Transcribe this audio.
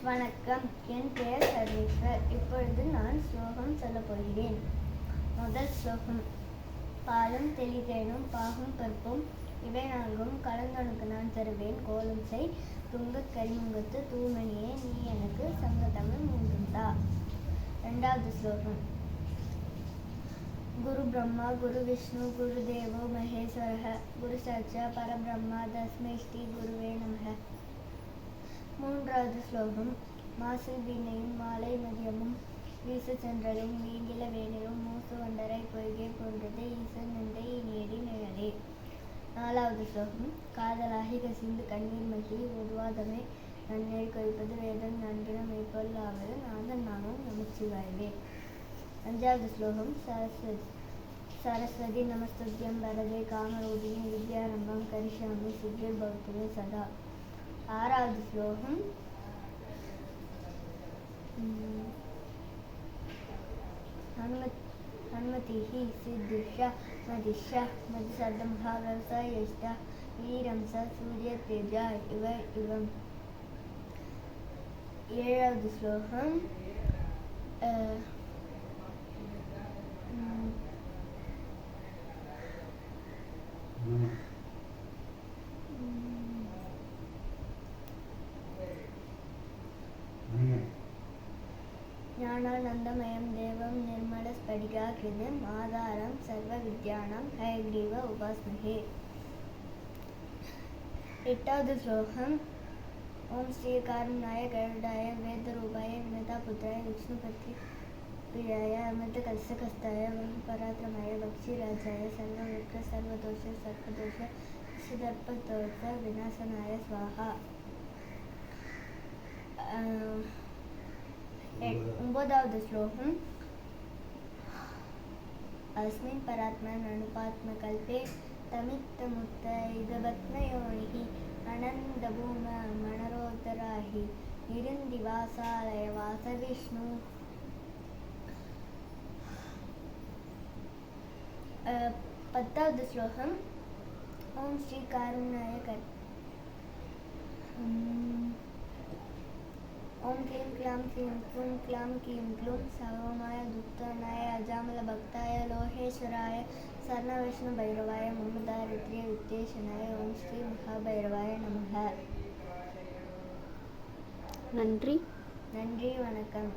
வணக்கம், என் பெயர் சர்வேஸ்வர். இப்பொழுது நான் ஸ்லோகம் சொல்லப் போகிறேன். முதல் ஸ்லோகம். பாலும் தெளிதேனும் பாகும் பருப்பும் இவை நான்கும் கலந்துனக்கு நான் தருவேன் கோலம் செய் துங்கக் கரிமுகத்து தூமணியே நீ எனக்கு சங்கத்தமிழ் மூன்றும் தா. இரண்டாவது ஸ்லோகம். குரு பிரம்மா குரு விஷ்ணு குரு தேவோ மகேஸ்வரः குரு சாட்சாத் பரபிரம்மா தஸ்மை ஸ்ரீ குருவே நமः. மூன்றாவது ஸ்லோகம். மாசில் வீணையும் மாலை மதியமும் வீசு சென்றலும் வீங்கில வேனிலும் மூசு வண்டரை பொய்கை போன்றது ஈசன் நின்றை இனியடி நிழலே. நாலாவது ஸ்லோகம். காதலாகி கசிந்து கண்ணீர் மல்கி உருவாதமே நன்னீர் கொய்ப்பது வேதம் நன்றின மெய்ப்பொருளாவது நாதன் நாமம் நமச்சிவாயவே. அஞ்சாவது ஸ்லோகம். சரஸ்வதி நமஸ்துத்யம் வரதே காமரூபிணி வித்யாரம்பம் கரிஷ்யாமி சித்திர் பவத்துமே சதா. ஆறாவது ஸ்லோகம். ஹன்மதிஹி சித்திஷா மதிஷா மதிசர்தம்ஹா விவசாயஷ்டா வீரம் ச சூரிய தேஜா இவ இவம். ஏழாவது ஸ்லோகம். ஞானானந்தமயம் தேவம் நிர்மல ஸ்படிகாகிருதிம் ஆதாரம் சர்வ வித்யானாம் ஹயக்ரீவ உபாஸ்மஹே. எட்டாவது ஸ்லோகம். ஓம் ஸ்ரீ காருண்யாய கருடாய வேதரூபாய வினதா புத்திராய விஷ்ணுபதி பிரியாய அமிர்த கலசகஸ்தாய பராக்கிரமாய பக்ஷிராஜாய சர்வவிக்ர சர்வதோஷ சர்வதோஷ சிதர்ப்பதோஷ விநாசனாய ஸ்வாஹா. ஒன்பதாவது ஸ்லோகம். அஸ்மின் பராத்மன் அனுபாத்மகல்பே தமித்தமுத்த இதபத்மயோனிஹி அனந்த பூம மனரோதராஹி நிருந்திவாசாலய வாச விஷ்ணு. பத்தாவது ஸ்லோகம். ஓம் ஸ்ரீ காருண்யாய ஓம் க்ளீம் க்ளாம் க்ளீம் க்ளூம் க்ளாம் க்ளீம் க்ளூம் சர்வமாய துக்தநாய அஜாமல பக்தாய லோகேஸ்வராய சர்ண விஷ்ணு பைரவாய மமதாரித்ரிய வித்தேஷனாய ஓம் ஸ்ரீ மகாபைரவாய நமः. நன்றி. நன்றி, வணக்கம்.